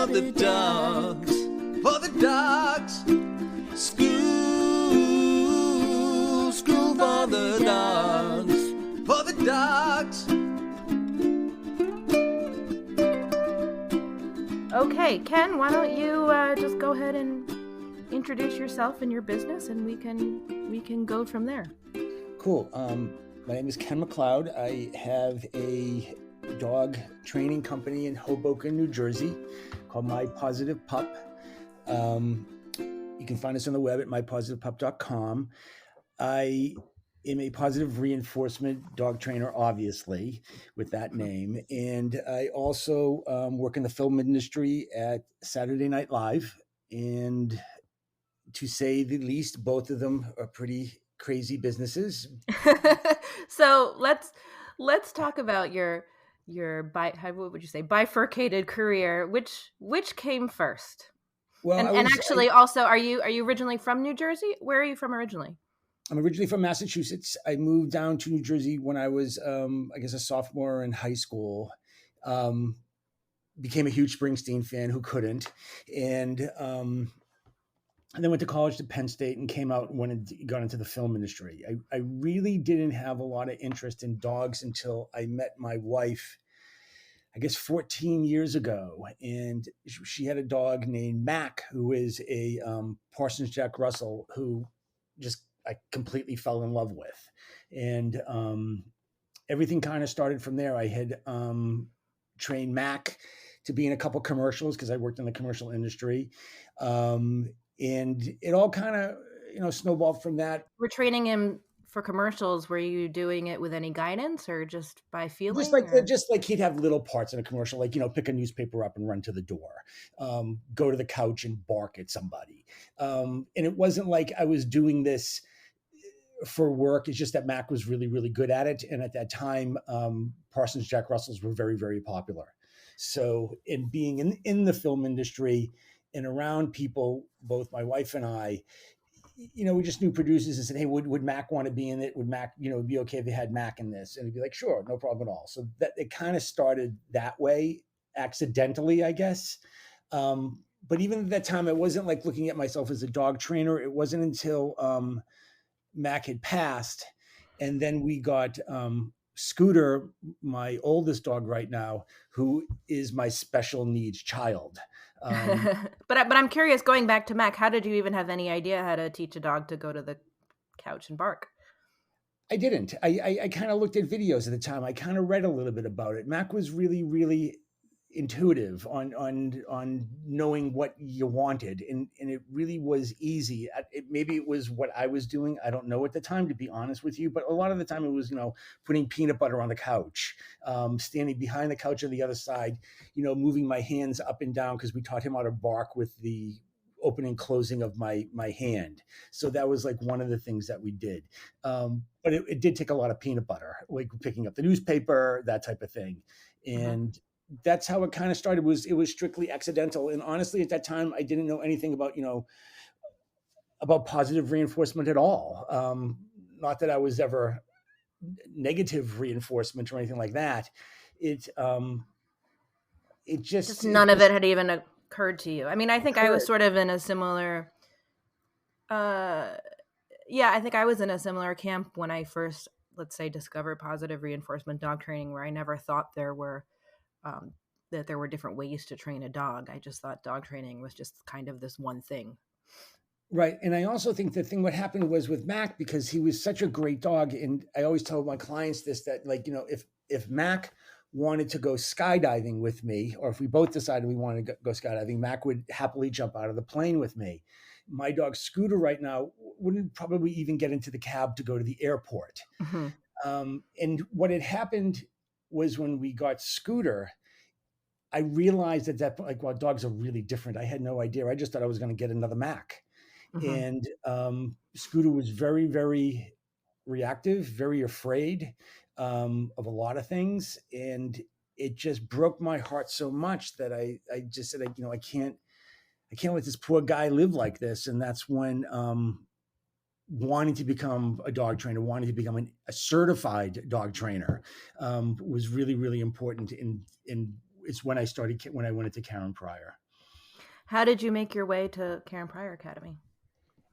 the dogs, for the dogs. School for the dogs, for the dogs. Okay, Ken, why don't you just go ahead and introduce yourself and your business, and we can go from there. Cool. My name is Ken MacLeod. I have a dog training company in Hoboken, New Jersey called My Positive Pup. You can find us on the web at mypositivepup.com. I am a positive reinforcement dog trainer, obviously, with that name. And I also work in the film industry at Saturday Night Live. And to say the least, both of them are pretty crazy businesses. So let's talk about your what would you say, bifurcated career. Which came first? Well, and actually, also, are you originally from New Jersey? Where are you from originally? I'm originally from Massachusetts. I moved down to New Jersey when I was, I guess, a sophomore in high school. Became a huge Springsteen fan. Who couldn't? And then went to college to Penn State and came out and got into the film industry. I really didn't have a lot of interest in dogs until I met my wife, I guess 14 years ago. And she had a dog named Mac, who is a Parsons Jack Russell, who just I completely fell in love with. And everything kind of started from there. I had trained Mac to be in a couple commercials because I worked in the commercial industry. And it all kind of, snowballed from that. We're training him for commercials. Were you doing it with any guidance or just by feeling? Just like he'd have little parts in a commercial, like, pick a newspaper up and run to the door, go to the couch and bark at somebody. And it wasn't like I was doing this for work. It's just that Mac was really, really good at it. And at that time, Parsons Jack Russells were very, very popular. So in being in the film industry and around people, both my wife and I, we just knew producers and said, hey, would Mac want to be in it? Would Mac, it'd be okay if they had Mac in this? And he'd be like, sure, no problem at all. So that it kind of started that way, accidentally, I guess. But even at that time, I wasn't like looking at myself as a dog trainer. It wasn't until Mac had passed. And then we got Scooter, my oldest dog right now, who is my special needs child. But I'm curious, going back to Mac, how did you even have any idea how to teach a dog to go to the couch and bark? I didn't. I kind of looked at videos at the time. I kind of read a little bit about it. Mac was really, really intuitive on knowing what you wanted, and it really was easy. Maybe it was what I was doing, I don't know at the time, to be honest with you, but a lot of the time it was putting peanut butter on the couch, standing behind the couch on the other side, moving my hands up and down, because we taught him how to bark with the opening and closing of my hand. So that was like one of the things that we did, but it did take a lot of peanut butter, like picking up the newspaper, that type of thing. And that's how it kind of started. It was strictly accidental. And honestly, at that time, I didn't know anything about positive reinforcement at all. Not that I was ever negative reinforcement or anything like that. It just none of it had even occurred to you. I mean, I think I was sort of in a similar, I think I was in a similar camp when I first, let's say, discovered positive reinforcement dog training, where I never thought there were different ways to train a dog. I just thought dog training was just kind of this one thing. Right. And I also think the thing what happened was with Mac, because he was such a great dog. And I always tell my clients this, that if Mac wanted to go skydiving with me, or if we both decided we wanted to go skydiving, Mac would happily jump out of the plane with me. My dog Scooter right now wouldn't probably even get into the cab to go to the airport. Mm-hmm. And what had happened was when we got Scooter, I realized wow, dogs are really different. I had no idea. I just thought I was going to get another Mac. Mm-hmm. And Scooter was very, very reactive, very afraid of a lot of things. And it just broke my heart so much that I just said, I can't let this poor guy live like this. And that's when wanting to become a dog trainer, wanting to become a certified dog trainer was really, really important. And it's when I went into Karen Pryor. How did you make your way to Karen Pryor Academy?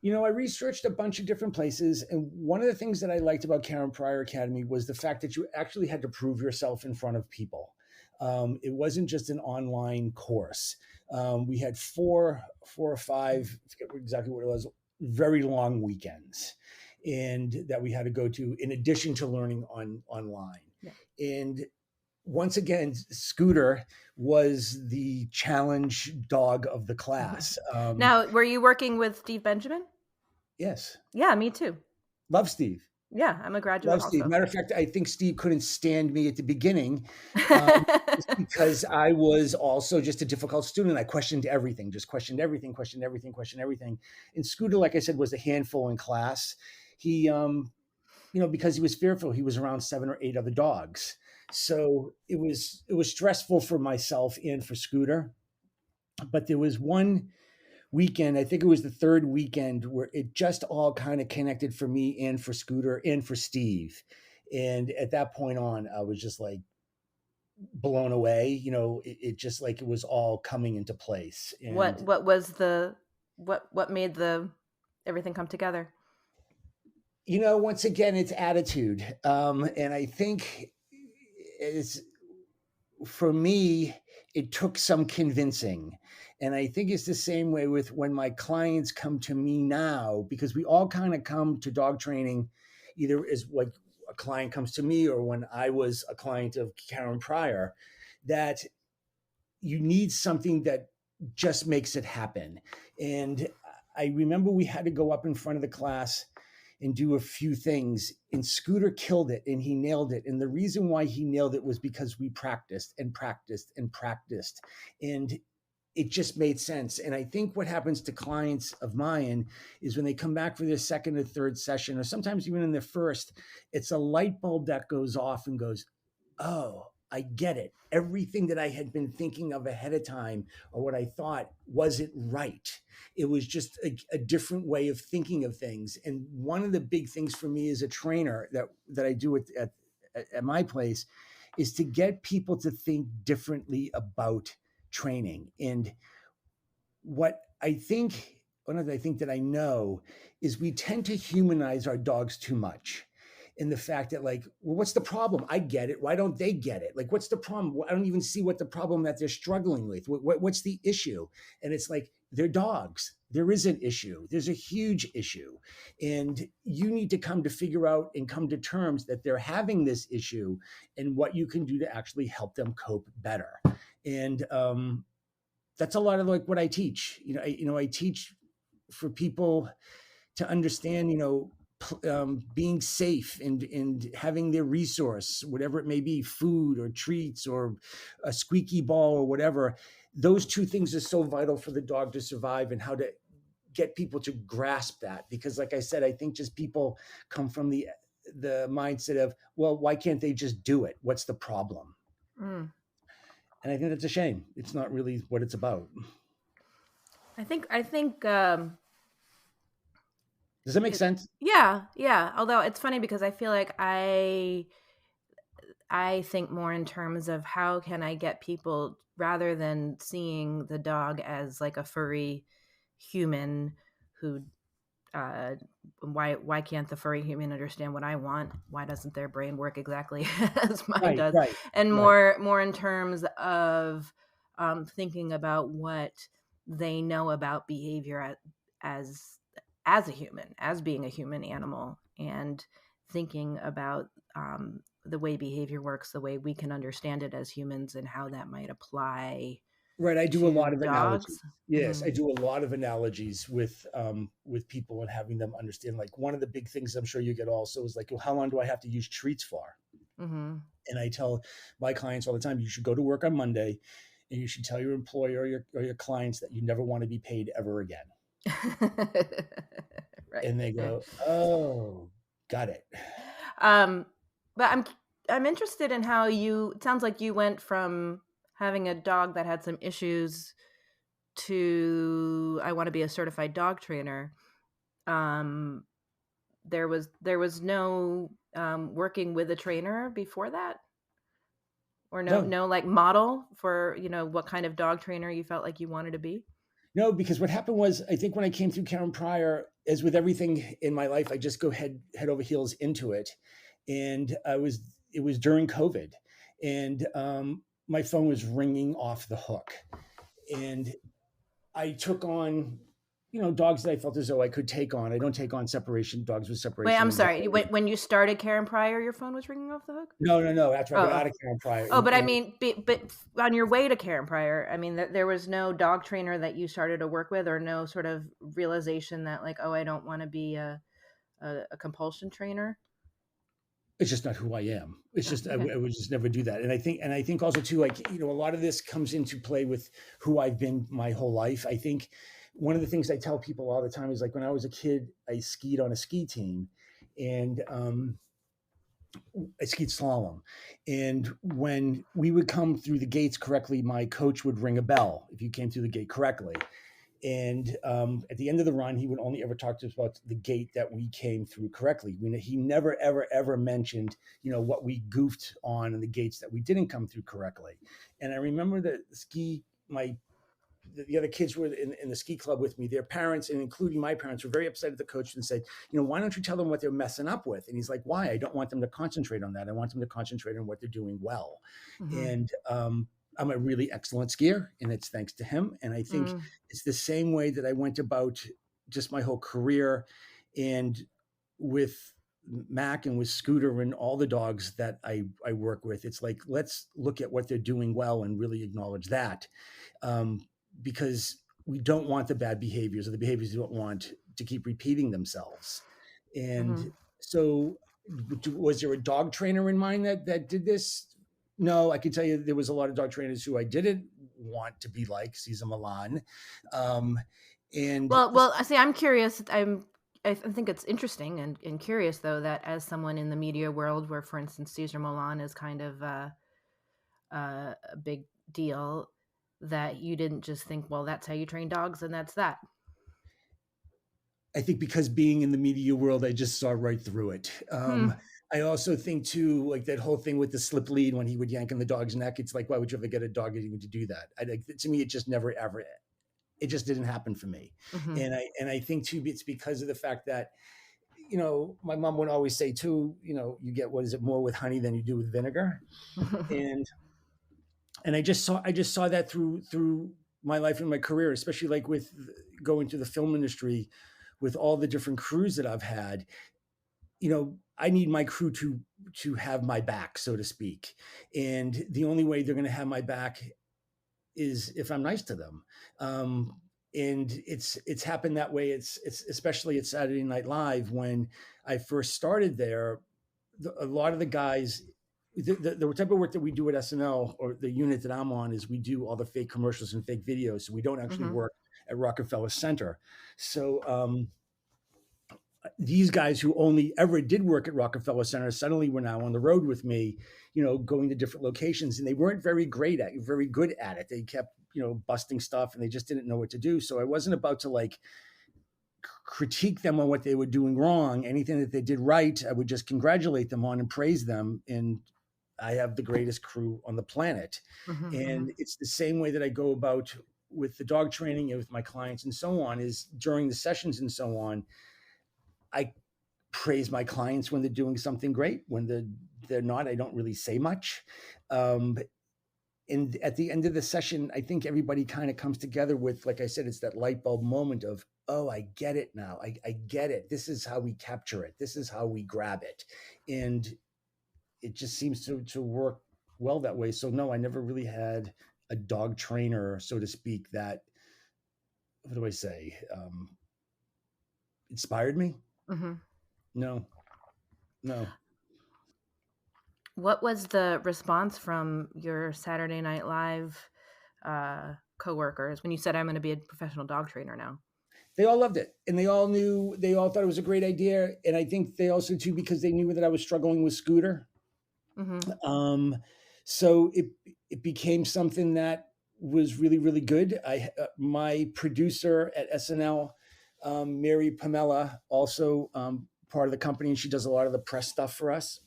I researched a bunch of different places, and one of the things that I liked about Karen Pryor Academy was the fact that you actually had to prove yourself in front of people. It wasn't just an online course. We had four or five, I forget exactly what it was, very long weekends, and that we had to go to in addition to learning online. Yeah. And once again, Scooter was the challenge dog of the class. Now, were you working with Steve Benjamin? Yes. Yeah, me too. Love Steve. Yeah, I'm a graduate Love Steve. also. Matter of fact, I think Steve couldn't stand me at the beginning just because I was also just a difficult student. I questioned everything, just questioned everything. And Scooter, like I said, was a handful in class. He, because he was fearful, he was around 7 or 8 other dogs. So it was stressful for myself and for Scooter. But there was one weekend, I think it was the third weekend, where it just all kind of connected for me and for Scooter and for Steve. And at that point on, I was just like blown away. It just like it was all coming into place. And what made the everything come together? Once again, it's attitude. And I think for me, it took some convincing. And I think it's the same way with when my clients come to me now, because we all kind of come to dog training either as like a client comes to me or when I was a client of Karen Pryor, that you need something that just makes it happen. And I remember we had to go up in front of the class and do a few things, and Scooter killed it and he nailed it. And the reason why he nailed it was because we practiced and practiced and practiced, and it just made sense. And I think what happens to clients of mine is when they come back for their second or third session, or sometimes even in their first, it's a light bulb that goes off and goes, oh, I get it. Everything that I had been thinking of ahead of time, or what I thought, wasn't right. It was just a different way of thinking of things. And one of the big things for me as a trainer that I do at my place is to get people to think differently about training. And one of the things that I know is we tend to humanize our dogs too much. In the fact that, like, well, what's the problem? I get it. Why don't they get it? Like, what's the problem? I don't even see what the problem that they're struggling with. What's the issue? And it's like, they're dogs. There is an issue. There's a huge issue. And you need to come to figure out and come to terms that they're having this issue and what you can do to actually help them cope better. And that's a lot of like what I teach. I teach for people to understand, being safe and having their resource, whatever it may be, food or treats or a squeaky ball or whatever. Those two things are so vital for the dog to survive, and how to get people to grasp that. Because like I said, I think just people come from the mindset of, well, why can't they just do it? What's the problem? And I think that's a shame. It's not really what it's about. I think does that make sense? Yeah. Although it's funny because I feel like I think more in terms of how can I get people, rather than seeing the dog as like a furry human who why can't the furry human understand what I want? Why doesn't their brain work exactly as mine does? Right, and more in terms of thinking about what they know about behavior as a human, as being a human animal, and thinking about the way behavior works, the way we can understand it as humans, and how that might apply. Right. I do a lot of dogs. analogies. Yes, I do a lot of analogies with people and having them understand. Like, one of the big things I'm sure you get also is like, well, how long do I have to use treats for? Mm-hmm. And I tell my clients all the time, you should go to work on Monday and you should tell your employer or your clients that you never want to be paid ever again. Right. And they go, oh, got it. But I'm interested in how it sounds like you went from having a dog that had some issues to, I want to be a certified dog trainer. There was no working with a trainer before that, or no like model for what kind of dog trainer you felt like you wanted to be. No, because what happened was, I think when I came through Karen Pryor, as with everything in my life, I just go head over heels into it. And it was during COVID, and my phone was ringing off the hook. And I took on, dogs that I felt as though I could take on. I don't take on dogs with Wait, separation I'm sorry. anxiety. When you started Karen Pryor, your phone was ringing off the hook? No. After I got Oh, out of Karen Pryor. oh, but I mean, but on your way to Karen Pryor, I mean, there was no dog trainer that you started to work with, or no sort of realization that, like, oh, I don't want to be a compulsion trainer. It's just not who I am. It's just, Okay. I would just never do that. And I think also too, like, a lot of this comes into play with who I've been my whole life. I think one of the things I tell people all the time is, like, when I was a kid, I skied on a ski team, and I skied slalom. And when we would come through the gates correctly, my coach would ring a bell if you came through the gate correctly. And at the end of the run, he would only ever talk to us about the gate that we came through correctly. He never, ever, ever mentioned, what we goofed on and the gates that we didn't come through correctly. And I remember the other kids were in the ski club with me. Their parents, and including my parents, were very upset at the coach and said, why don't you tell them what they're messing up with? And he's like, why? I don't want them to concentrate on that. I want them to concentrate on what they're doing well. Mm-hmm. And I'm a really excellent skier, and it's thanks to him. And I think it's the same way that I went about just my whole career, and with Mac and with Scooter and all the dogs that I work with. It's like, let's look at what they're doing well and really acknowledge that. Because we don't want the bad behaviors, or the behaviors we don't want to keep repeating themselves. And so, was there a dog trainer in mind that did this? No, I can tell you there was a lot of dog trainers who I didn't want to be like Cesar Milan. And well, see, I'm curious. I think it's interesting and curious, though, that as someone in the media world, where, for instance, Cesar Milan is kind of a big deal, that you didn't just think, well, that's how you train dogs, and that's that. I think because being in the media world, I just saw right through it. I also think too, like that whole thing with the slip lead when he would yank on the dog's neck. It's like, why would you ever get a dog even to do that? To me, it just never ever. It just didn't happen for me. And I think too, it's because of the fact that, my mom would always say too, you get, what is it, more with honey than you do with vinegar. And I just saw that through my life and my career, especially like with going to the film industry, with all the different crews that I've had. I need my crew to have my back, so to speak. And the only way they're going to have my back is if I'm nice to them. And it's happened that way. It's especially at Saturday Night Live when I first started there. A lot of the guys, the type of work that we do at SNL, or the unit that I'm on, is we do all the fake commercials and fake videos. So we don't actually work at Rockefeller Center. So these guys who only ever did work at Rockefeller Center suddenly were now on the road with me, going to different locations, and they weren't very good at it. They kept, busting stuff, and they just didn't know what to do. So I wasn't about to like critique them on what they were doing wrong. Anything that they did right, I would just congratulate them on and praise them. And I have the greatest crew on the planet. And it's the same way that I go about with the dog training and with my clients and so on, is during the sessions and so on, I praise my clients when they're doing something great. When they're not, I don't really say much. And at the end of the session, I think everybody kind of comes together with, like I said, it's that light bulb moment of, oh, I get it now. I get it. This is how we capture it. This is how we grab it. And it just seems to work well that way. So no, I never really had a dog trainer, so to speak, that, what do I say, inspired me. No. What was the response from your Saturday Night Live coworkers when you said, I'm going to be a professional dog trainer now? They all loved it, and they all thought it was a great idea. And I think they also too, because they knew that I was struggling with Scooter. So it became something that was really, really good. My producer at SNL, Mary Pamela, also part of the company, and she does a lot of the press stuff for us.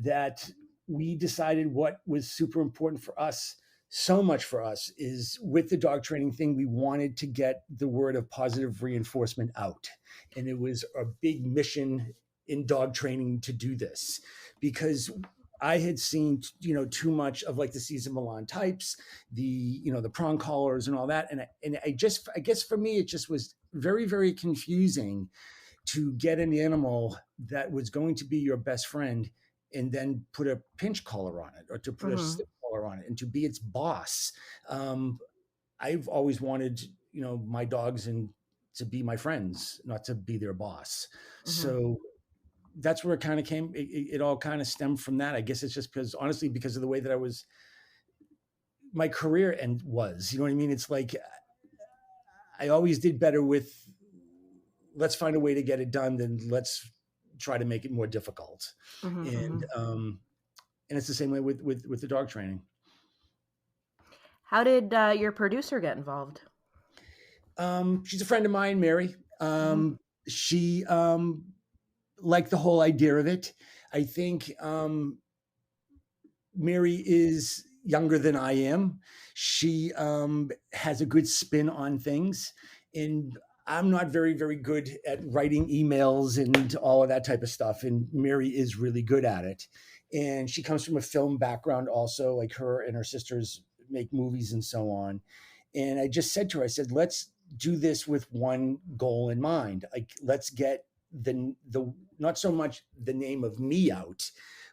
That we decided what was super important for us so much for us is with the dog training thing, we wanted to get the word of positive reinforcement out. And it was a big mission in dog training to do this because I had seen, too much of like the Cesar Milan types, the prong collars and all that. And I guess for me, it just was very, very confusing to get an animal that was going to be your best friend and then put a pinch collar on it or to put a Mm-hmm. slip collar on it and to be its boss. I've always wanted, my dogs and to be my friends, not to be their boss. Mm-hmm. So that's where it kind of came. It all kind of stemmed from that. I guess it's just because honestly, because of the way that my career was, you know what I mean? It's like, I always did better with let's find a way to get it done than let's try to make it more difficult. Mm-hmm. And and it's the same way with the dog training. How did your producer get involved? She's a friend of mine, Mary. She liked the whole idea of it. I think Mary is younger than I am. She has a good spin on things, and I'm not very, very good at writing emails and all of that type of stuff. And Mary is really good at it. And she comes from a film background also, like her and her sisters make movies and so on. And I just said to her, I said, let's do this with one goal in mind. Like, let's get the not so much the name of me out,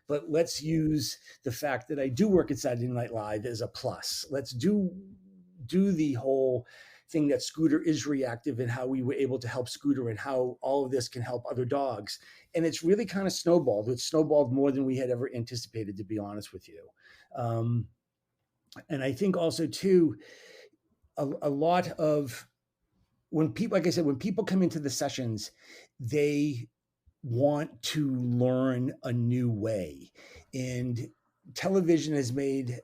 but let's use the fact that I do work at Saturday Night Live as a plus. Let's do the whole thing that Scooter is reactive and how we were able to help Scooter and how all of this can help other dogs. And it's really kind of snowballed. It's snowballed more than we had ever anticipated, to be honest with you. And I think also too, a lot of when people, like I said, when people come into the sessions, they want to learn a new way. And television has made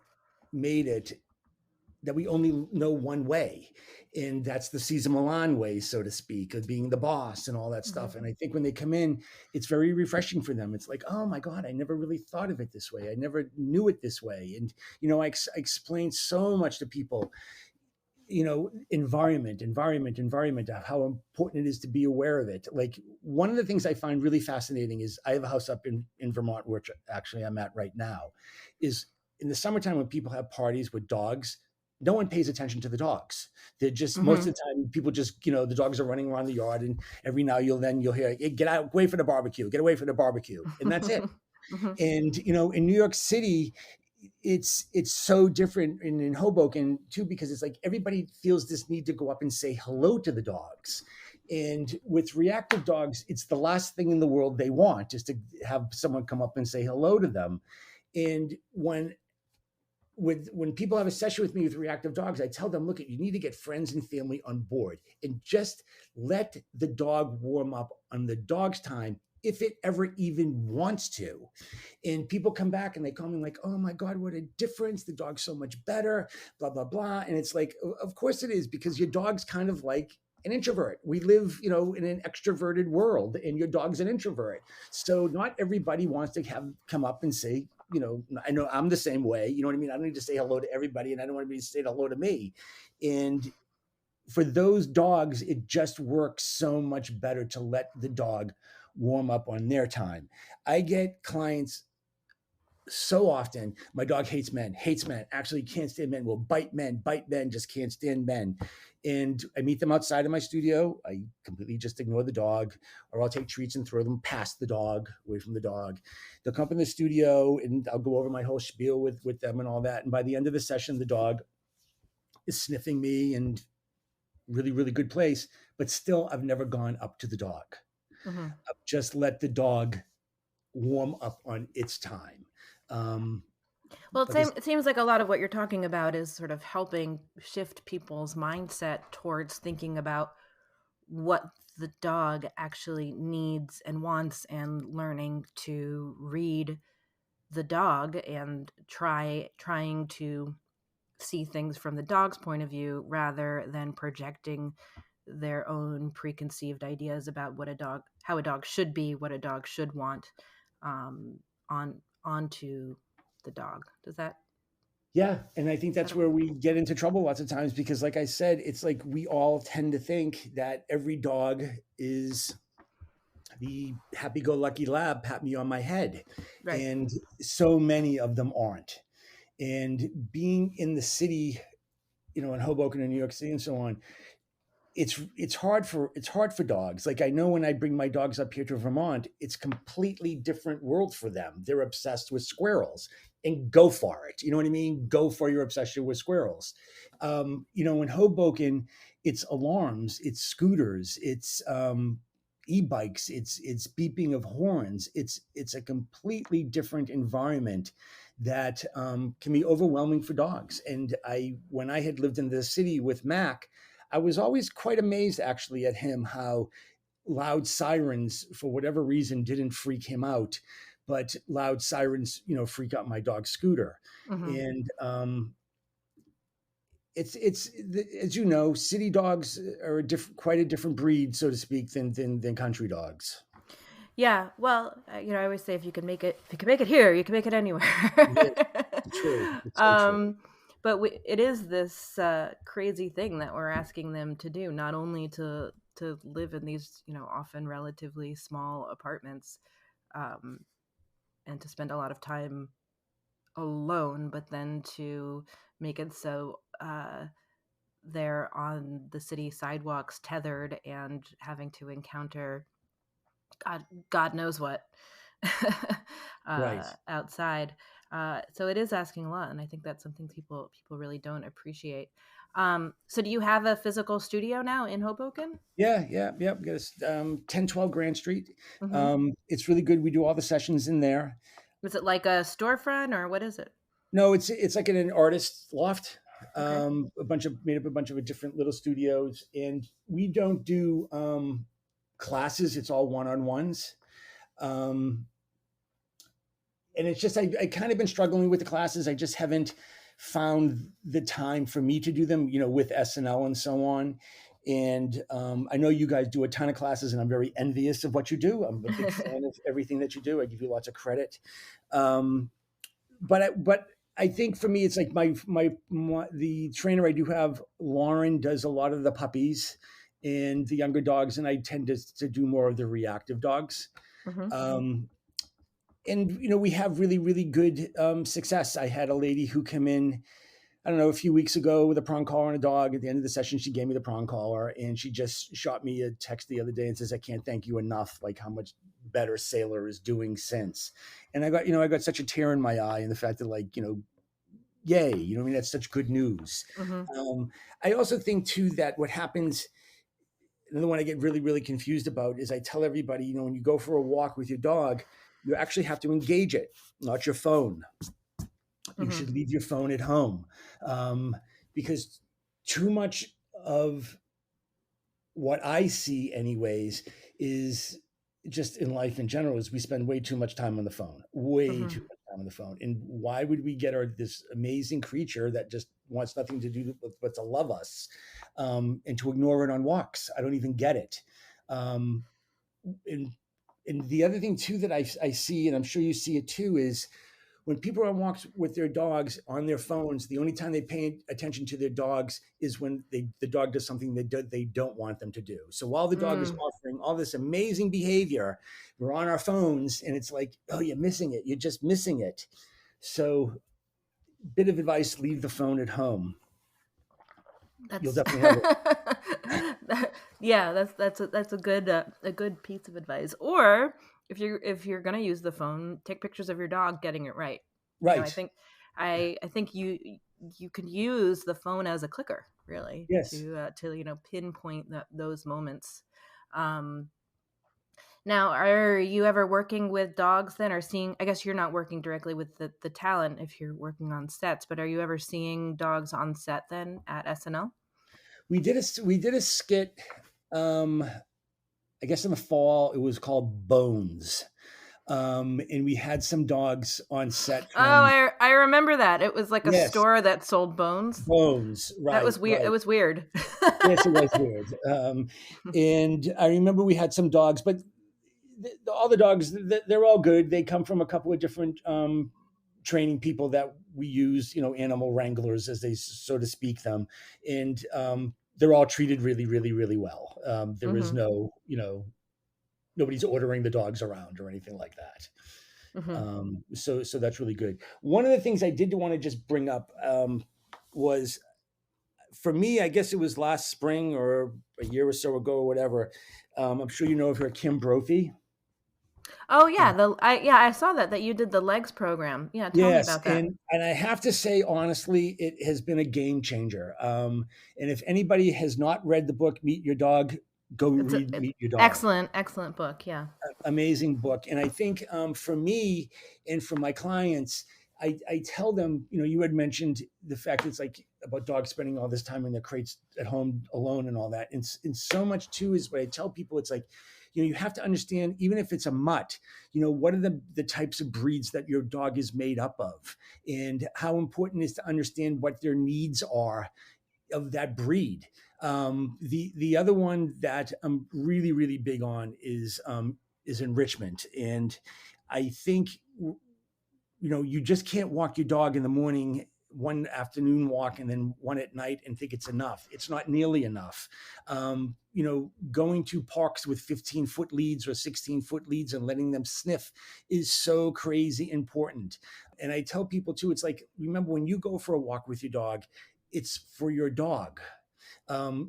it that we only know one way, and that's the Cesar Milan way, so to speak, of being the boss and all that stuff. And I think when they come in, it's very refreshing for them. It's like, oh my God, I never really thought of it this way. I never knew it this way. And, I explained so much to people, environment, how important it is to be aware of it. Like, one of the things I find really fascinating is I have a house up in Vermont, which actually I'm at right now, is in the summertime when people have parties with dogs, no one pays attention to the dogs. They're just most of the time people just, the dogs are running around the yard, and every now you'll hear, hey, get out, away from the barbecue, get away from the barbecue. And that's it. And, in New York City, it's so different in Hoboken too, because it's like everybody feels this need to go up and say hello to the dogs. And with reactive dogs, it's the last thing in the world they want is to have someone come up and say hello to them. And when people have a session with me with reactive dogs, I tell them, look, you need to get friends and family on board and just let the dog warm up on the dog's time, if it ever even wants to. And people come back and they call me like, oh my God, what a difference. The dog's so much better, blah, blah, blah. And it's like, of course it is, because your dog's kind of like an introvert. We live, in an extroverted world, and your dog's an introvert. So not everybody wants to come up and say, I know I'm the same way. You know what I mean? I don't need to say hello to everybody, and I don't want anybody to say hello to me. And for those dogs, it just works so much better to let the dog warm up on their time. I get clients so often, my dog hates men, actually can't stand men, will bite men, just can't stand men. And I meet them outside of my studio. I completely just ignore the dog, or I'll take treats and throw them past the dog, away from the dog. They'll come in the studio and I'll go over my whole spiel with them and all that. And by the end of the session, the dog is sniffing me and really, really good place. But still, I've never gone up to the dog. I've just let the dog warm up on its time. Well, it seems like a lot of what you're talking about is sort of helping shift people's mindset towards thinking about what the dog actually needs and wants, and learning to read the dog and trying to see things from the dog's point of view rather than projecting their own preconceived ideas about how a dog should be, what a dog should want, onto the dog. Does that Yeah, and I think that's where we get into trouble lots of times because, like I said, it's like we all tend to think that every dog is the happy-go-lucky lab, pat me on my head, Right. and so many of them aren't. And being in the city, in Hoboken and New York City and so on, it's hard for dogs. Like I know when I bring my dogs up here to Vermont, it's completely different world for them. They're obsessed with squirrels and go for it. You know what I mean? Go for your obsession with squirrels. In Hoboken, it's alarms, it's scooters, it's e-bikes, it's beeping of horns. It's a completely different environment that can be overwhelming for dogs. And when I had lived in the city with Mac, I was always quite amazed actually at him, how loud sirens, for whatever reason, didn't freak him out, but loud sirens, freak out my dog Scooter. Mm-hmm. And as you know, city dogs are quite a different breed, so to speak, than country dogs. Yeah, well, I always say if you can make it here, you can make it anywhere. Yeah, it's true. It's so true. But it is this crazy thing that we're asking them to do, not only to live in these, often relatively small apartments, um, and to spend a lot of time alone, but then to make it so they're on the city sidewalks tethered and having to encounter God knows what Right. outside. So it is asking a lot, and I think that's something people really don't appreciate. So do you have a physical studio now in Hoboken? Yeah. We got 1012 Grand Street. Mm-hmm. It's really good. We do all the sessions in there. Is it like a storefront or what is it? No, it's like an artist loft. Okay. Made up a bunch of different little studios, and we don't do classes. It's all one-on-ones. Um, and it's just I kind of been struggling with the classes. I just haven't found the time for me to do them, with SNL and so on. And I know you guys do a ton of classes, and I'm very envious of what you do. I'm a big fan of everything that you do. I give you lots of credit. But I think for me, it's like the trainer I do have, Lauren, does a lot of the puppies and the younger dogs, and I tend to do more of the reactive dogs. Mm-hmm. And we have really, really good success. I had a lady who came in, I don't know, a few weeks ago with a prong collar and a dog. At the end of the session, she gave me the prong collar, and she just shot me a text the other day and says, "I can't thank you enough. Like how much better Sailor is doing since." And I got such a tear in my eye, and the fact that yay, I mean, that's such good news. Mm-hmm. I also think too that what happens, another one I get really, really confused about is I tell everybody, when you go for a walk with your dog, you actually have to engage it, not your phone. You Mm-hmm. should leave your phone at home, because too much of what I see anyways is just in life in general is we spend way too much time on the phone, way too much time on the phone. And why would we get this amazing creature that just wants nothing to do but to love us, and to ignore it on walks? I don't even get it. And the other thing too that I see, and I'm sure you see it too, is when people are on walks with their dogs on their phones, the only time they pay attention to their dogs is when the dog does something they don't want them to do. So while the dog is offering all this amazing behavior, we're on our phones, and it's like, oh, you're missing it. You're just missing it. So, bit of advice: leave the phone at home. You'll definitely have it. Yeah, that's a good piece of advice. Or if you're gonna use the phone, take pictures of your dog getting it right. Right. I think you can use the phone as a clicker, really, Yes. to pinpoint those moments. Now, are you ever working with dogs then, or seeing? I guess you're not working directly with the talent if you're working on sets, but are you ever seeing dogs on set then at SNL? We did a skit. I guess in the fall, it was called Bones. And we had some dogs on set from. I remember that. It was like a store that sold bones. Bones, right? That was weird. Right. It was weird. Yes, it was weird. And I remember we had some dogs, but all the dogs, they're all good. They come from a couple of different training people that we use, animal wranglers, as they so to speak them, and they're all treated really, really, really well. There is Mm-hmm. no, nobody's ordering the dogs around or anything like that. Mm-hmm. So that's really good. One of the things I did want to just bring up was, for me, I guess it was last spring or a year or so ago or whatever. I'm sure you know of her, Kim Brophy. Oh yeah, I saw that you did the legs program. Yeah, tell me Yes, about that. and I have to say honestly, it has been a game changer. And if anybody has not read the book Meet Your Dog, go read It's Meet Your Dog. excellent book. Yeah. Amazing book. And I think for me and for my clients, I tell them, you had mentioned the fact it's like about dogs spending all this time in their crates at home alone and all that. And so much too is what I tell people. It's like, you have to understand, even if it's a mutt, what are the types of breeds that your dog is made up of, and how important it is to understand what their needs are of that breed. The other one that I'm really, really big on is enrichment. And I think, you just can't walk your dog in the morning, one afternoon walk, and then one at night and think it's enough. It's not nearly enough. Going to parks with 15-foot leads or 16-foot leads and letting them sniff is so crazy important. And I tell people too, it's like, remember, when you go for a walk with your dog, it's for your dog.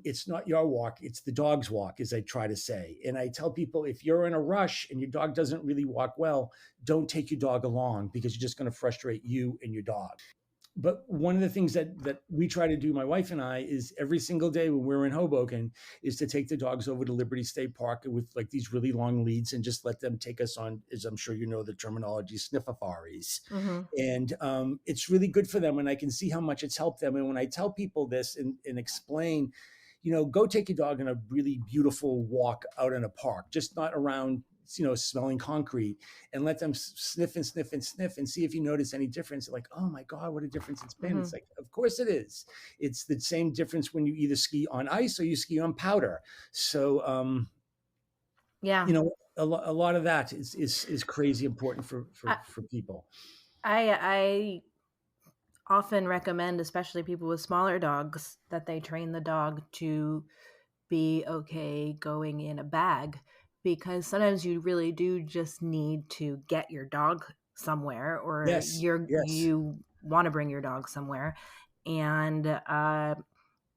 It's not your walk, it's the dog's walk, as I try to say. And I tell people, if you're in a rush and your dog doesn't really walk well, don't take your dog along, because you're just going to frustrate you and your dog. But one of the things that we try to do, my wife and I, is every single day when we're in Hoboken, is to take the dogs over to Liberty State Park with like these really long leads and just let them take us on, as I'm sure you know the terminology, sniffafaris. Mm-hmm. And it's really good for them, and I can see how much it's helped them. And when I tell people this and explain, go take your dog on a really beautiful walk out in a park, just not around, smelling concrete, and let them sniff and sniff and sniff and see if you notice any difference. Like, oh my God, what a difference it's been. Mm-hmm. It's like, of course it is. It's the same difference when you either ski on ice or you ski on powder. So, Yeah. a lot of that is crazy important for people. I often recommend, especially people with smaller dogs, that they train the dog to be okay going in a bag, because sometimes you really do just need to get your dog somewhere, or Yes. you want to bring your dog somewhere, and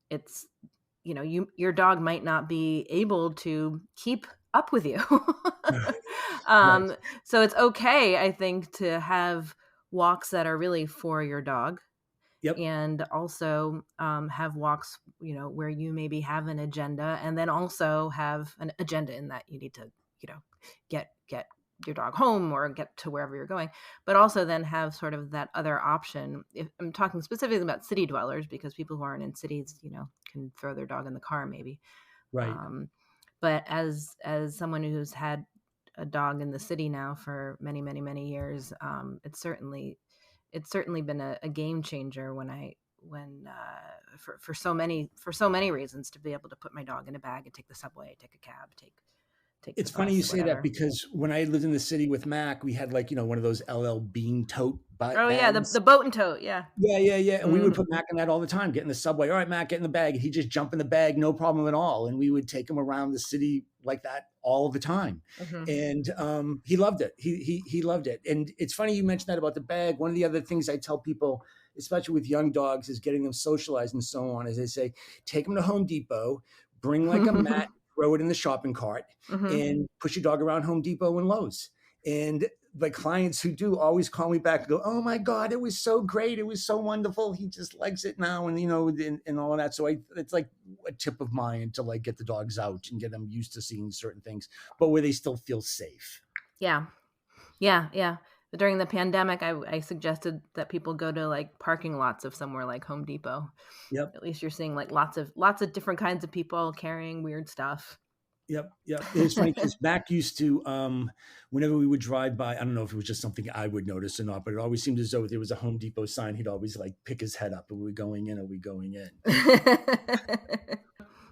it's your dog might not be able to keep up with you. Right. So it's okay, I think, to have walks that are really for your dog, Yep. and also have walks, where you maybe have an agenda, and then also have an agenda in that you need to, get your dog home or get to wherever you're going, but also then have sort of that other option. If I'm talking specifically about city dwellers, because people who aren't in cities, can throw their dog in the car maybe. Right. But as someone who's had a dog in the city now for many, many, many years, it's certainly been a game changer for so many reasons, to be able to put my dog in a bag and take the subway, take a cab, take It's the funny you bus, say that, whatever. because when I lived in the city with Mac, we had like, one of those LL Bean tote Oh yeah, bags. the boat and tote, yeah. Yeah. And we would Mm-hmm. put Mac in that all the time, get in the subway. All right, Mac, get in the bag. And he'd just jump in the bag, no problem at all. And we would take him around the city like that all the time. Mm-hmm. And he loved it. He loved it. And it's funny you mentioned that about the bag. One of the other things I tell people, especially with young dogs, is getting them socialized and so on, as they say, take them to Home Depot, bring like a mat, throw it in the shopping cart, Mm-hmm. and push your dog around Home Depot and Lowe's. And the clients who do always call me back and go, oh my God, it was so great. It was so wonderful. He just likes it now. And, and all of that. So it's like a tip of mine to like get the dogs out and get them used to seeing certain things, but where they still feel safe. Yeah. But during the pandemic, I suggested that people go to like parking lots of somewhere like Home Depot. Yep. At least you're seeing like lots of different kinds of people carrying weird stuff. Yep. It's funny because Mac used to, whenever we would drive by, I don't know if it was just something I would notice or not, but it always seemed as though if there was a Home Depot sign, he'd always like pick his head up. Are we going in? Are we going in?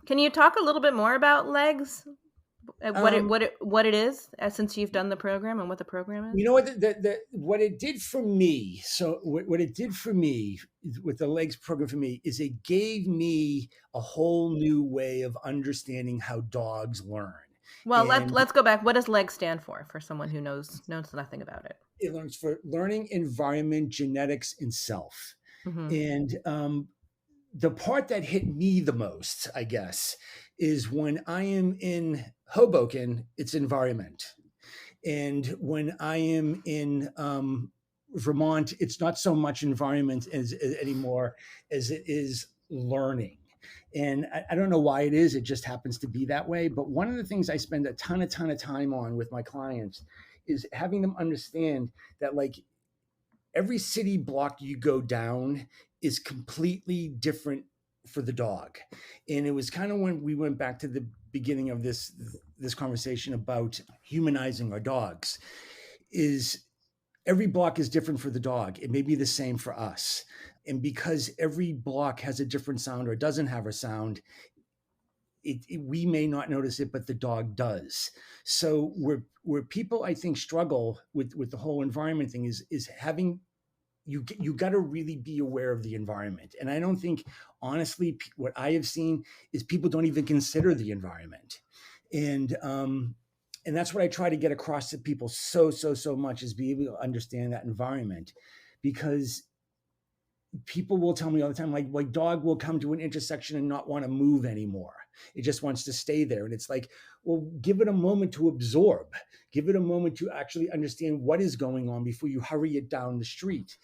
Can you talk a little bit more about legs What it is, since you've done the program and what the program is? You know what? What it did for me. So what it did for me with the legs program for me is it gave me a whole new way of understanding how dogs learn. Well, let's go back. What does LEG stand for someone who knows nothing about it? It learns for learning, environment, genetics, and self. And the part that hit me the most, I guess, is when I am in Hoboken, it's environment. And when I am in Vermont, it's not so much environment anymore as it is learning. And I don't know why it is. It just happens to be that way. But one of the things I spend a ton of time on with my clients is having them understand that, like, every city block you go down is completely different for the dog. And it was kind of when we went back to the beginning of this conversation about humanizing our dogs, is every block is different for the dog. It may be the same for us. And because every block has a different sound or doesn't have a sound, we may not notice it, but the dog does. So where people, I think, struggle with the whole environment thing is having, you got to really be aware of the environment. And I don't think, honestly, what I have seen is people don't even consider the environment. And that's what I try to get across to people so much, is be able to understand that environment. Because people will tell me all the time, like dog will come to an intersection and not want to move anymore. It just wants to stay there. And it's like, well, give it a moment to absorb. Give it a moment to actually understand what is going on before you hurry it down the street.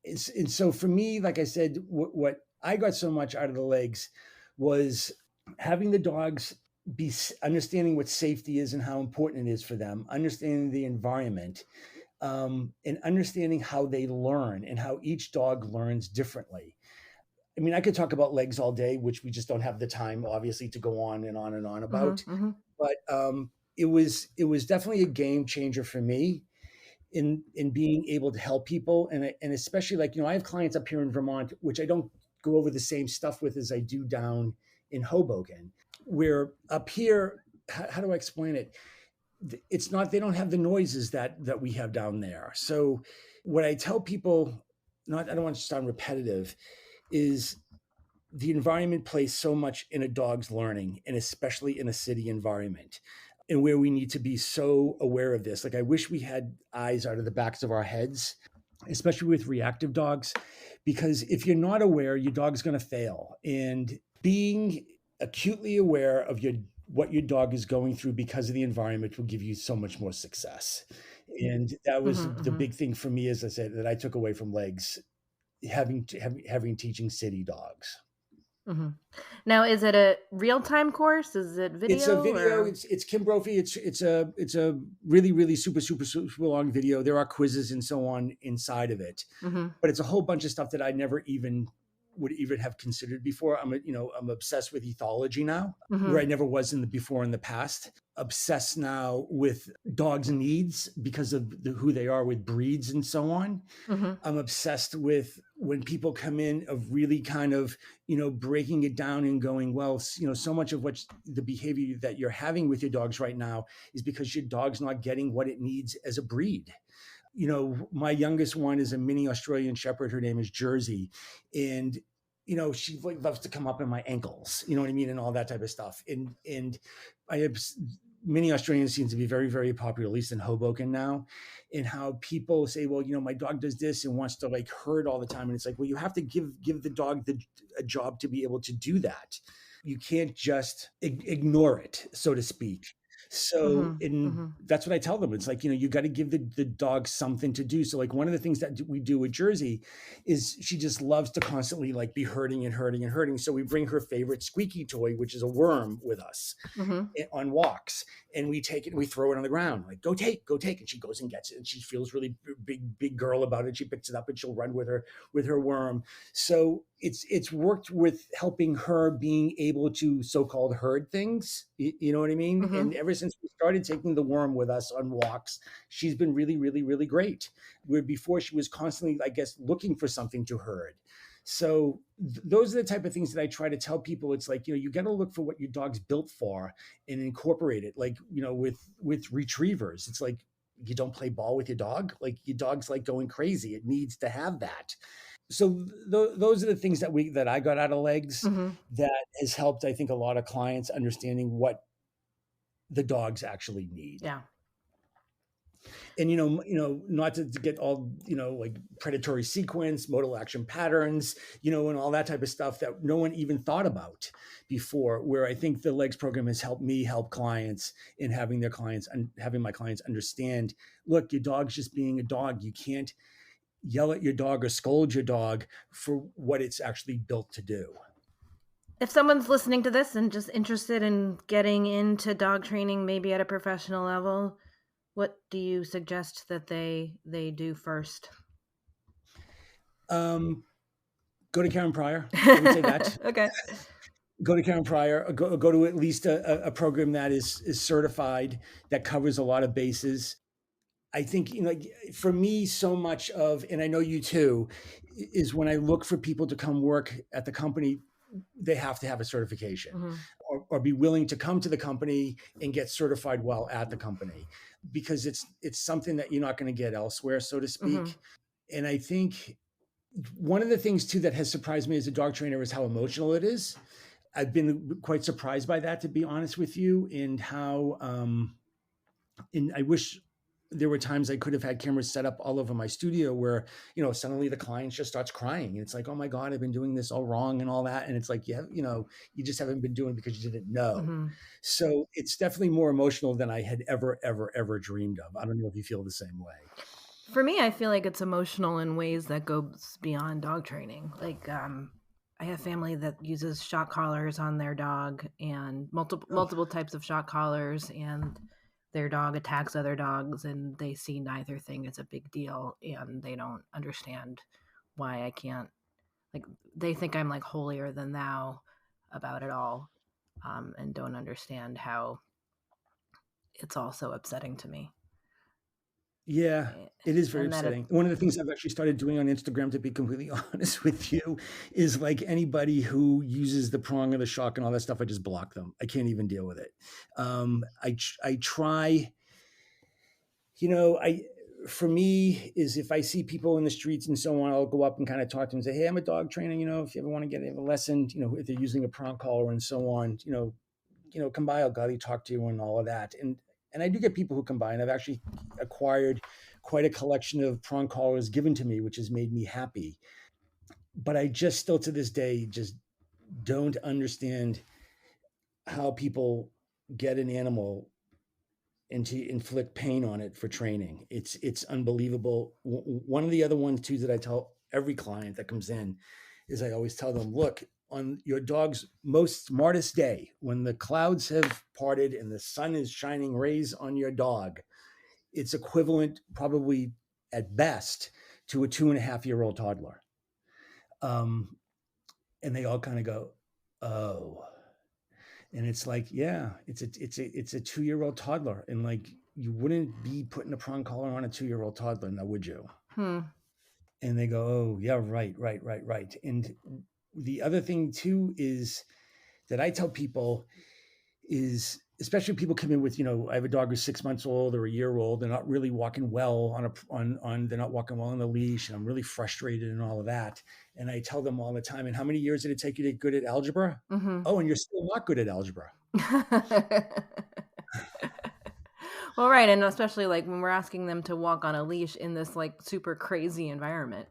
And so for me, like I said, what I got so much out of the legs was having the dogs be understanding what safety is and how important it is for them, understanding the environment, and understanding how they learn and how each dog learns differently. I mean, I could talk about legs all day, which we just don't have the time, obviously, to go on and on and on about. But it was definitely a game changer for me in being able to help people. And especially, like, I have clients up here in Vermont, which I don't go over the same stuff with as I do down in Hoboken, where up here, how do I explain it? It's not, they don't have the noises that we have down there. So what I tell people, I don't want to sound repetitive, is the environment plays so much in a dog's learning, and especially in a city environment, and where we need to be so aware of this. Like, I wish we had eyes out of the backs of our heads, especially with reactive dogs, because if you're not aware, your dog's going to fail. And being acutely aware of what your dog is going through because of the environment will give you so much more success. And that was the big thing for me, as I said, that I took away from legs, having teaching city dogs. Now, is it a real-time course? Is it video? It's a video. Or? It's Kim Brophy. It's a really super long video. There are quizzes and so on inside of it, but it's a whole bunch of stuff that I never even would even have considered before. I'm obsessed with ethology now, where I never was in the past. Obsessed now with dogs' needs because of who they are with breeds and so on. I'm obsessed with when people come in, of really kind of, breaking it down and going, well, so much of what the behavior that you're having with your dogs right now is because your dog's not getting what it needs as a breed. My youngest one is a mini Australian Shepherd. Her name is Jersey. And, she loves to come up in my ankles, you know what I mean? And all that type of stuff. And I have mini Australians seem to be very, very popular, at least in Hoboken now, and how people say, well, my dog does this and wants to herd all the time. And it's like, well, you have to give the dog a job to be able to do that. You can't just ignore it, so to speak. So that's what I tell them. It's like, you got to give the dog something to do. So one of the things that we do with Jersey is she just loves to constantly be herding and herding and herding. So we bring her favorite squeaky toy, which is a worm, with us on walks. And we take it and we throw it on the ground, go take. And she goes and gets it. And she feels really big girl about it. She picks it up and she'll run with her worm. So it's worked with helping her being able to so-called herd things. You know what I mean? And ever since we started taking the worm with us on walks, she's been really, really, really great. Where before she was constantly, I guess, looking for something to herd. So those are the type of things that I try to tell people. It's like, you got to look for what your dog's built for and incorporate it. Like, with retrievers, it's like, you don't play ball with your dog. Like, your dog's like going crazy. It needs to have that. So those are the things that I got out of legs, that has helped, I think, a lot of clients understanding what the dogs actually need. Yeah. And, not to get all, like predatory sequence, modal action patterns, and all that type of stuff that no one even thought about before, where I think the legs program has helped me help clients in having my clients understand, look, your dog's just being a dog. You can't yell at your dog or scold your dog for what it's actually built to do. If someone's listening to this and just interested in getting into dog training, maybe at a professional level, what do you suggest that they do first? Go to Karen Pryor. I would say that. Okay. Go to Karen Pryor. Go to at least a program that is certified, that covers a lot of bases. I think, for me, so much of, and I know you too, is when I look for people to come work at the company, they have to have a certification, or be willing to come to the company and get certified while at the company, because it's something that you're not going to get elsewhere, so to speak. And I think one of the things too that has surprised me as a dog trainer is how emotional it is. I've been quite surprised by that, to be honest with you, and how, and I wish there were times I could have had cameras set up all over my studio where, suddenly the client just starts crying. And it's like, oh my God, I've been doing this all wrong and all that. And it's like, you just haven't been doing it because you didn't know. So it's definitely more emotional than I had ever dreamed of. I don't know if you feel the same way. For me, I feel like it's emotional in ways that goes beyond dog training. Like, I have family that uses shock collars on their dog, and multiple types of shock collars, and their dog attacks other dogs, and they see neither thing as a big deal, and they don't understand why I can't, like, they think I'm like holier than thou about it all, and don't understand how it's all so upsetting to me. Yeah, it is very upsetting. One of the things I've actually started doing on Instagram, to be completely honest with you, is like anybody who uses the prong or the shock and all that stuff, I just block them. I can't even deal with it. I try, for me, is if I see people in the streets and so on, I'll go up and kind of talk to them and say, hey, I'm a dog trainer. If you ever want to get a lesson, if they're using a prong collar and so on, come by, I'll gladly talk to you and all of that. And I do get people who come by, and I've actually acquired quite a collection of prong collars given to me, which has made me happy. But I just still to this day just don't understand how people get an animal and to inflict pain on it for training. It's unbelievable. One of the other ones too that I tell every client that comes in is I always tell them, look, on your dog's most smartest day, when the clouds have parted and the sun is shining rays on your dog, it's equivalent probably at best to a 2.5-year-old toddler. And they all kind of go, oh. And it's like, yeah, it's a 2-year-old toddler. And like, you wouldn't be putting a prong collar on a 2-year-old toddler, now would you? And they go, oh yeah, right. And the other thing too is that I tell people is, especially people come in with, I have a dog who's 6 months old or a year old. They're not really walking well they're not walking well on the leash, and I'm really frustrated and all of that. And I tell them all the time, and how many years did it take you to get good at algebra? Oh, and you're still not good at algebra. Well, right. And especially like when we're asking them to walk on a leash in this like super crazy environment.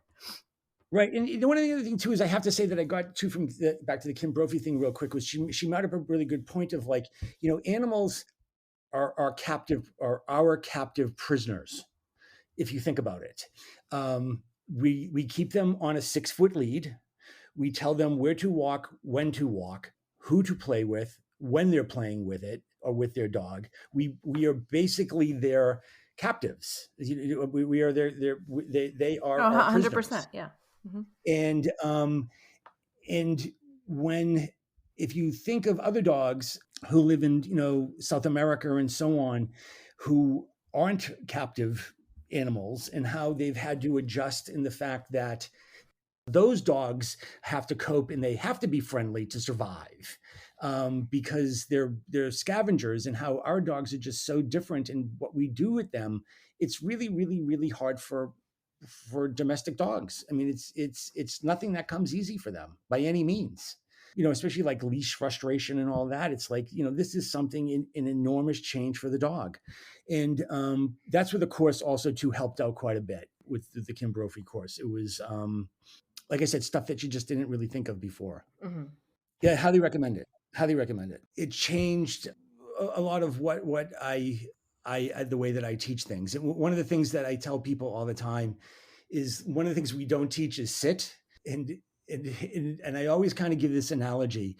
Right. And one of the other things too is I have to say that I got too from back to the Kim Brophy thing real quick, was she made up a really good point of like, animals are our captive prisoners. If you think about it, we keep them on a 6-foot lead. We tell them where to walk, when to walk, who to play with, when they're playing with it or with their dog. We are basically their captives. We are they are our 100%. Prisoners. Yeah. And if you think of other dogs who live in South America and so on, who aren't captive animals, and how they've had to adjust in the fact that Those dogs have to cope and they have to be friendly to survive, because they're scavengers, and how our dogs are just so different in what we do with them. It's really, really, really hard for domestic dogs. I mean, it's nothing that comes easy for them by any means. Especially like leash frustration and all that. It's like, this is something an enormous change for the dog. And that's where the course also too helped out quite a bit with the Kim Brophy course. It was, like I said, stuff that you just didn't really think of before. Mm-hmm. Yeah, highly recommend it. Highly recommend it. It changed a lot of what I the way that I teach things. And one of the things that I tell people all the time is, one of the things we don't teach is sit. And I always kind of give this analogy.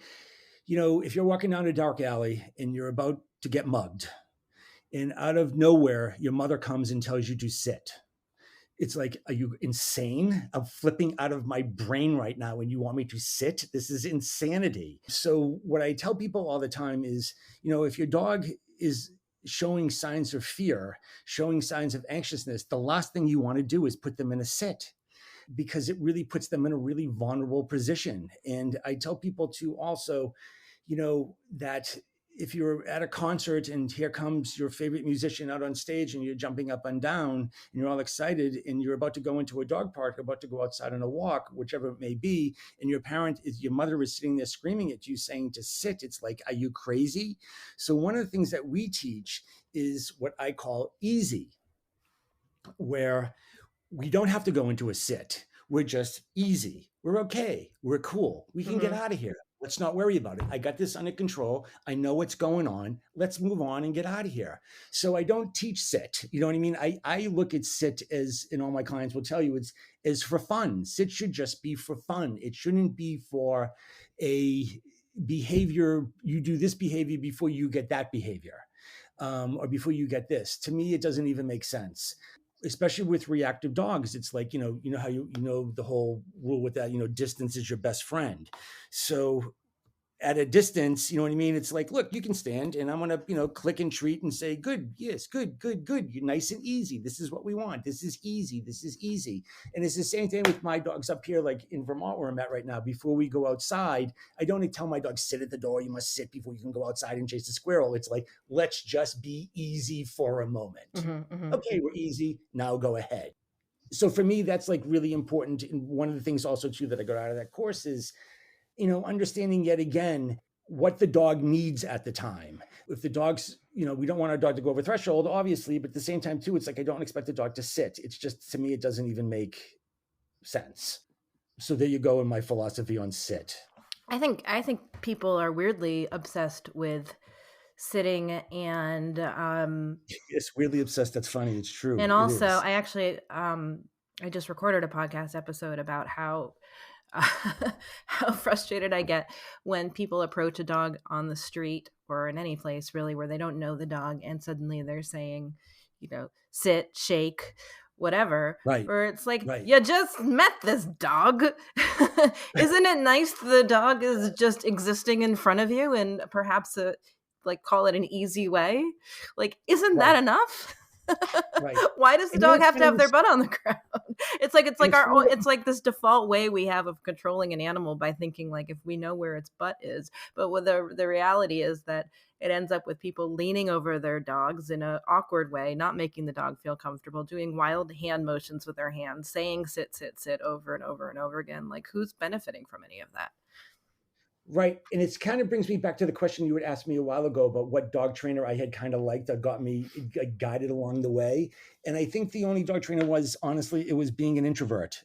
If you're walking down a dark alley and you're about to get mugged, and out of nowhere your mother comes and tells you to sit, it's like, are you insane? I'm flipping out of my brain right now and you want me to sit? This is insanity. So what I tell people all the time is, if your dog is showing signs of fear, showing signs of anxiousness, the last thing you want to do is put them in a sit, because it really puts them in a really vulnerable position. And I tell people to also, that if you're at a concert and here comes your favorite musician out on stage and you're jumping up and down and you're all excited and you're about to go into a dog park, about to go outside on a walk, whichever it may be, and your mother is sitting there screaming at you saying to sit, it's like, are you crazy? So one of the things that we teach is what I call easy, where we don't have to go into a sit. We're just easy. We're okay. We're cool. We can get out of here. Let's not worry about it. I got this under control. I know what's going on. Let's move on and get out of here. So I don't teach sit. You know what I mean? I look at sit as, and all my clients will tell you, it's as for fun. Sit should just be for fun. It shouldn't be for a behavior. You do this behavior before you get that behavior, or before you get this. To me, it doesn't even make sense. Especially with reactive dogs, it's like, how the whole rule with that, distance is your best friend. So at a distance, you know what I mean? It's like, look, you can stand and I'm going to, click and treat and say, good. Yes, good. You're nice and easy. This is what we want. This is easy. And it's the same thing with my dogs up here, like in Vermont, where I'm at right now. Before we go outside, I don't tell my dog, sit at the door. You must sit before you can go outside and chase the squirrel. It's like, let's just be easy for a moment. Okay, we're easy. Now go ahead. So for me, that's like really important. And one of the things also too that I got out of that course is, understanding yet again what the dog needs at the time. If the dog's, we don't want our dog to go over threshold, obviously, but at the same time too, it's like, I don't expect the dog to sit. It's just, to me, it doesn't even make sense. So there you go in my philosophy on sit. I think people are weirdly obsessed with sitting, and it's weirdly obsessed. That's funny. It's true. And also, I actually I just recorded a podcast episode about how frustrated I get when people approach a dog on the street or in any place really where they don't know the dog, and suddenly they're saying, sit, shake, whatever. Right. Or it's like, you just met this dog. Isn't it nice the dog is just existing in front of you, and perhaps call it an easy way? Like, isn't that enough? Right. Why does the dog have to have their butt on the ground? It's like this default way we have of controlling an animal by thinking like, if we know where its butt is. But what the reality is that it ends up with people leaning over their dogs in an awkward way, not making the dog feel comfortable, doing wild hand motions with their hands, saying sit, sit, sit over and over and over again. Like, who's benefiting from any of that? Right. And it's kind of brings me back to the question you had asked me a while ago about what dog trainer I had kind of liked that got me guided along the way. And I think the only dog trainer was, honestly, it was being an introvert,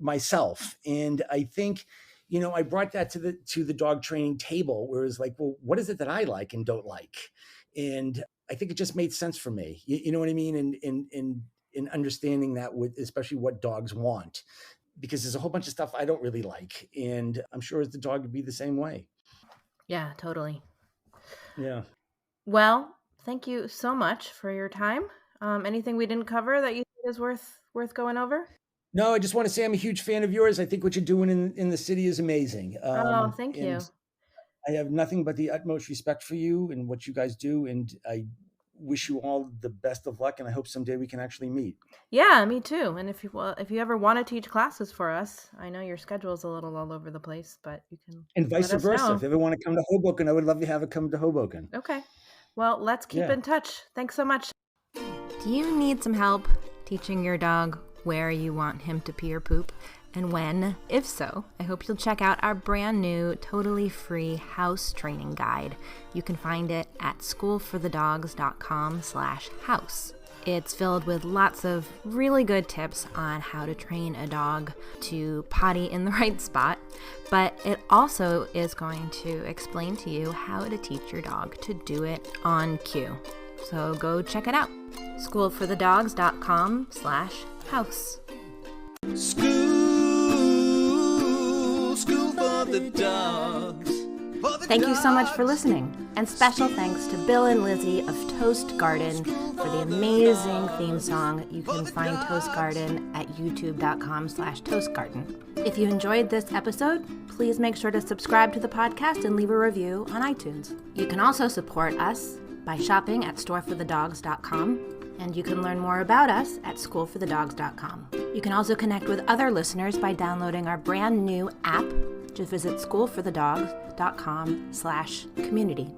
myself. And I think, I brought that to the dog training table, where it's like, well, what is it that I like and don't like? And I think it just made sense for me. You know what I mean? And in understanding that, with especially what dogs want. Because there's a whole bunch of stuff I don't really like. And I'm sure the dog would be the same way. Yeah, totally. Yeah. Well, thank you so much for your time. Anything we didn't cover that you think is worth going over? No, I just want to say I'm a huge fan of yours. I think what you're doing in the city is amazing. Thank you. I have nothing but the utmost respect for you and what you guys do. And I wish you all the best of luck, and I hope someday we can actually meet. Yeah, me too. And if you ever want to teach classes for us, I know your schedule's a little all over the place, but you can And vice let us versa. know. If you ever want to come to Hoboken, I would love to have it come to Hoboken. Okay. Well, let's keep Yeah. in touch. Thanks so much. Do you need some help teaching your dog where you want him to pee or poop and when? If so, I hope you'll check out our brand new, totally free house training guide. You can find it at schoolforthedogs.com/house. It's filled with lots of really good tips on how to train a dog to potty in the right spot, but it also is going to explain to you how to teach your dog to do it on cue. So go check it out. schoolforthedogs.com/house. School for the dogs. Thank you so much for listening, and special thanks to Bill and Lizzie of Toast Garden for the amazing theme song. You can find Toast Garden at youtube.com/toastgarden. If you enjoyed this episode, please make sure to subscribe to the podcast and leave a review on iTunes. You can also support us by shopping at storeforthedogs.com, and you can learn more about us at schoolforthedogs.com. You can also connect with other listeners by downloading our brand new app. Just visit schoolforthedogs.com/community.